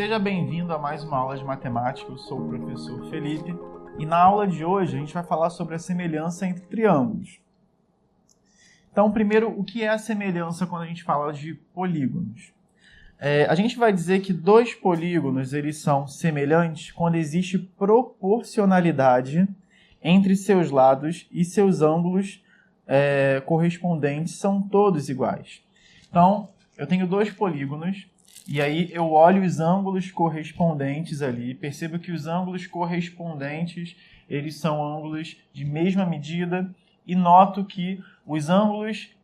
Seja bem-vindo a mais uma aula de matemática. Eu sou o professor Felipe e na aula de hoje a gente vai falar sobre a semelhança entre triângulos. Então, primeiro, o que é a semelhança quando a gente fala de polígonos? A gente vai dizer que dois polígonos eles são semelhantes quando existe proporcionalidade entre seus lados e seus ângulos correspondentes são todos iguais. Então, eu tenho dois polígonos e aí eu olho os ângulos correspondentes ali, percebo que os ângulos correspondentes eles são ângulos de mesma medida e noto que os ângulos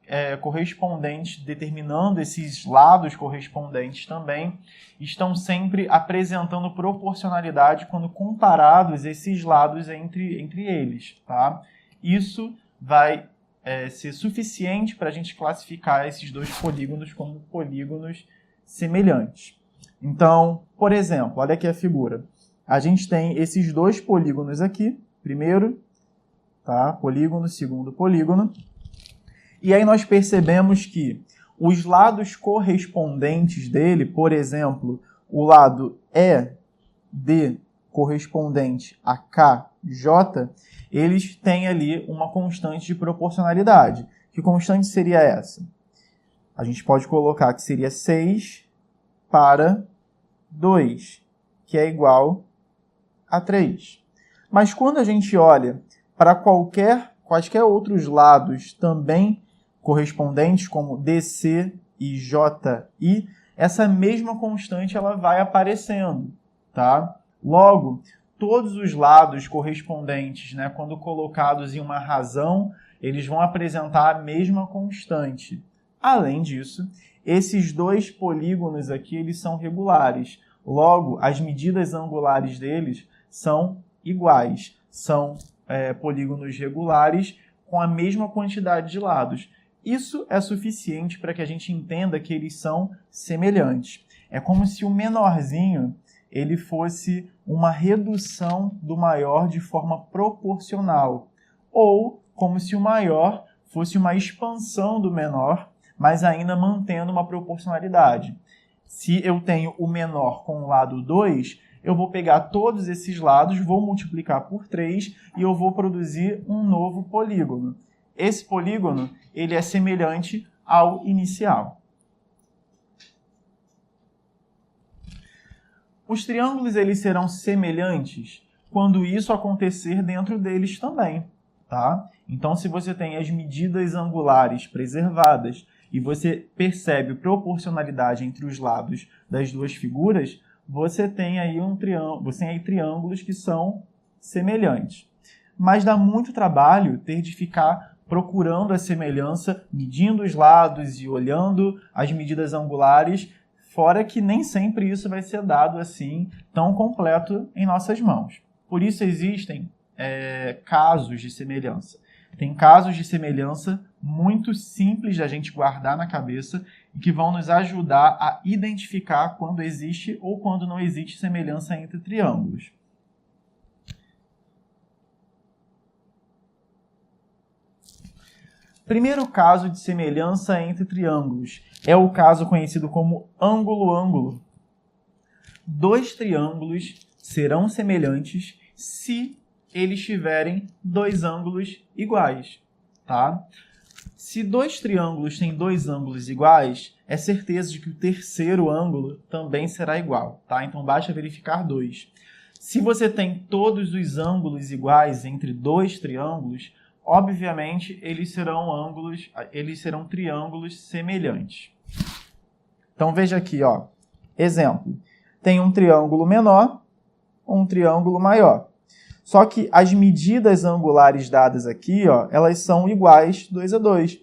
correspondentes, determinando esses lados correspondentes também, estão sempre apresentando proporcionalidade quando comparados esses lados entre eles. Tá? Isso vai ser suficiente para a gente classificar esses dois polígonos como polígonos semelhantes. Então, por exemplo, olha aqui a figura. A gente tem esses dois polígonos aqui, primeiro, tá? Polígono, segundo polígono. E aí nós percebemos que os lados correspondentes dele, por exemplo, o lado ED correspondente a KJ, eles têm ali uma constante de proporcionalidade. Que constante seria essa? A gente pode colocar que seria 6 para 2, que é igual a 3. Mas quando a gente olha para quaisquer outros lados também correspondentes, como DC e JI, essa mesma constante ela vai aparecendo. Tá? Logo, todos os lados correspondentes, né, quando colocados em uma razão, eles vão apresentar a mesma constante. Além disso, esses dois polígonos aqui eles são regulares. Logo, as medidas angulares deles são iguais. São polígonos regulares com a mesma quantidade de lados. Isso é suficiente para que a gente entenda que eles são semelhantes. É como se o menorzinho ele fosse uma redução do maior de forma proporcional. Ou como se o maior fosse uma expansão do menor, mas ainda mantendo uma proporcionalidade. Se eu tenho o menor com o lado 2, eu vou pegar todos esses lados, vou multiplicar por 3 e eu vou produzir um novo polígono. Esse polígono ele é semelhante ao inicial. Os triângulos eles serão semelhantes quando isso acontecer dentro deles também. Tá? Então, se você tem as medidas angulares preservadas e você percebe proporcionalidade entre os lados das duas figuras, você tem aí triângulos que são semelhantes. Mas dá muito trabalho ter de ficar procurando a semelhança, medindo os lados e olhando as medidas angulares, fora que nem sempre isso vai ser dado assim tão completo em nossas mãos. Por isso existem casos de semelhança. Tem casos de semelhança muito simples de a gente guardar na cabeça e que vão nos ajudar a identificar quando existe ou quando não existe semelhança entre triângulos. Primeiro caso de semelhança entre triângulos é o caso conhecido como ângulo-ângulo. Dois triângulos serão semelhantes se eles tiverem dois ângulos iguais. Tá? Se dois triângulos têm dois ângulos iguais, é certeza de que o terceiro ângulo também será igual. Tá? Então basta verificar dois. Se você tem todos os ângulos iguais entre dois triângulos, obviamente, eles serão triângulos semelhantes. Então, veja aqui, ó. Exemplo. Tem um triângulo menor, um triângulo maior. Só que as medidas angulares dadas aqui, ó, elas são iguais 2 a 2.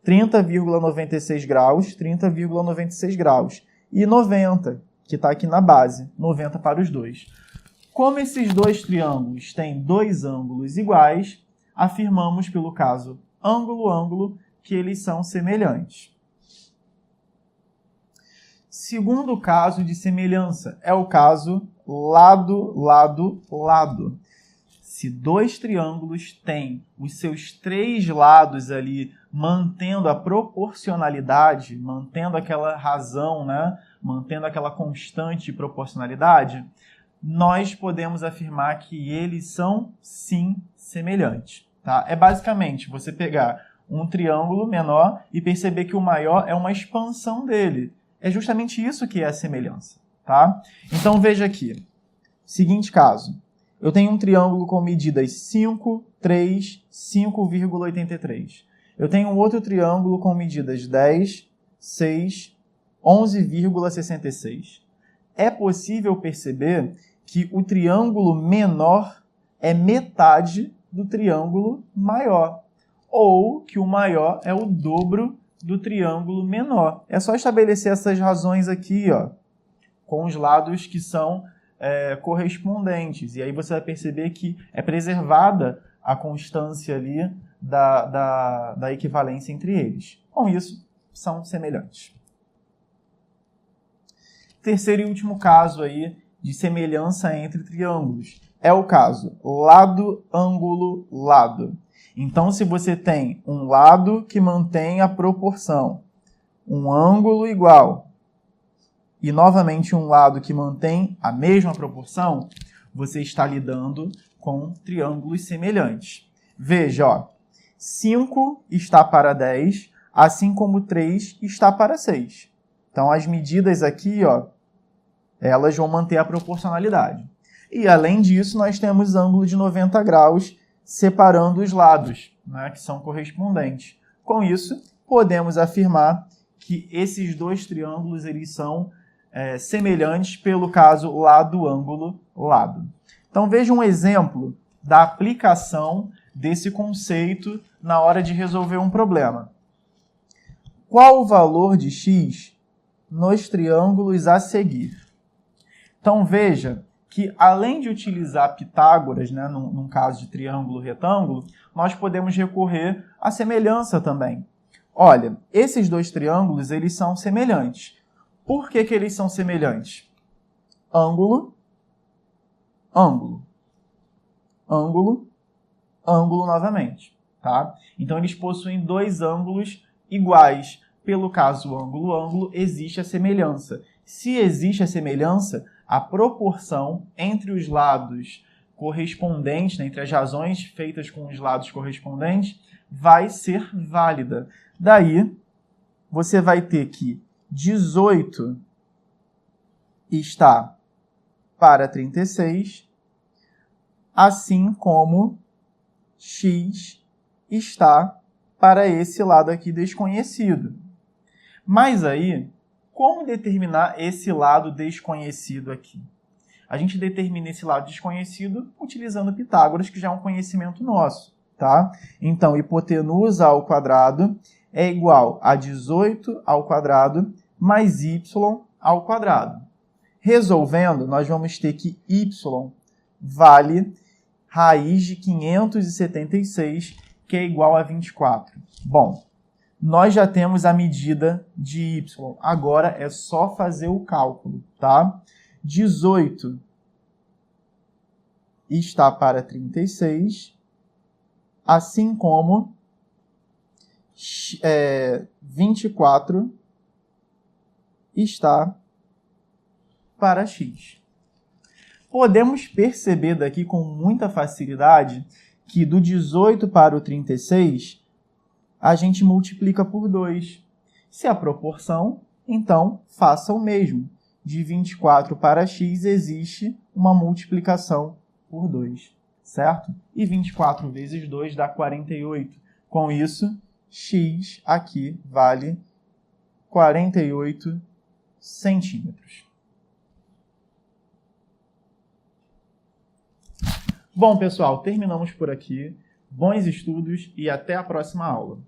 30,96 graus, 30,96 graus. E 90, que está aqui na base. 90 para os dois. Como esses dois triângulos têm dois ângulos iguais, afirmamos pelo caso ângulo-ângulo que eles são semelhantes. Segundo caso de semelhança é o caso lado-lado-lado. Se dois triângulos têm os seus três lados ali mantendo a proporcionalidade, mantendo aquela razão, né? Mantendo aquela constante de proporcionalidade, nós podemos afirmar que eles são, sim, semelhantes. Tá? É basicamente você pegar um triângulo menor e perceber que o maior é uma expansão dele. É justamente isso que é a semelhança. Tá? Então veja aqui. Seguinte caso. Eu tenho um triângulo com medidas 5, 3, 5,83. Eu tenho um outro triângulo com medidas 10, 6, 11,66. É possível perceber que o triângulo menor é metade do triângulo maior, ou que o maior é o dobro do triângulo menor. É só estabelecer essas razões aqui, ó, com os lados que são correspondentes. E aí você vai perceber que é preservada a constância ali da equivalência entre eles. Com isso, são semelhantes. Terceiro e último caso aí de semelhança entre triângulos é o caso lado, ângulo, lado. Então, se você tem um lado que mantém a proporção, um ângulo igual e, novamente, um lado que mantém a mesma proporção, você está lidando com triângulos semelhantes. Veja, ó, 5 está para 10, assim como 3 está para 6. Então, as medidas aqui, ó, elas vão manter a proporcionalidade. E, além disso, nós temos ângulo de 90 graus separando os lados, né, que são correspondentes. Com isso, podemos afirmar que esses dois triângulos eles são semelhantes pelo caso lado, ângulo, lado. Então, veja um exemplo da aplicação desse conceito na hora de resolver um problema. Qual o valor de x nos triângulos a seguir? Então, veja que, além de utilizar Pitágoras, né, num caso de triângulo retângulo, nós podemos recorrer à semelhança também. Olha, esses dois triângulos eles são semelhantes. Por que eles são semelhantes? Ângulo, ângulo, ângulo, ângulo novamente. Tá? Então, eles possuem dois ângulos iguais. Pelo caso ângulo, ângulo, existe a semelhança. Se existe a semelhança, a proporção entre os lados correspondentes, né, entre as razões feitas com os lados correspondentes, vai ser válida. Daí, você vai ter que 18 está para 36, assim como x está para esse lado aqui desconhecido. Mas aí, como determinar esse lado desconhecido aqui? A gente determina esse lado desconhecido utilizando Pitágoras, que já é um conhecimento nosso, tá? Então, hipotenusa ao quadrado é igual a 18 ao quadrado mais y ao quadrado. Resolvendo, nós vamos ter que y vale raiz de 576, que é igual a 24. Bom, nós já temos a medida de y. Agora é só fazer o cálculo, tá? 18 está para 36, assim como 24 está para x. Podemos perceber daqui com muita facilidade que do 18 para o 36, a gente multiplica por 2. Se a proporção, então faça o mesmo. De 24 para x existe uma multiplicação por 2, certo? E 24 vezes 2 dá 48. Com isso, x aqui vale 48 centímetros. Bom, pessoal, terminamos por aqui. Bons estudos e até a próxima aula.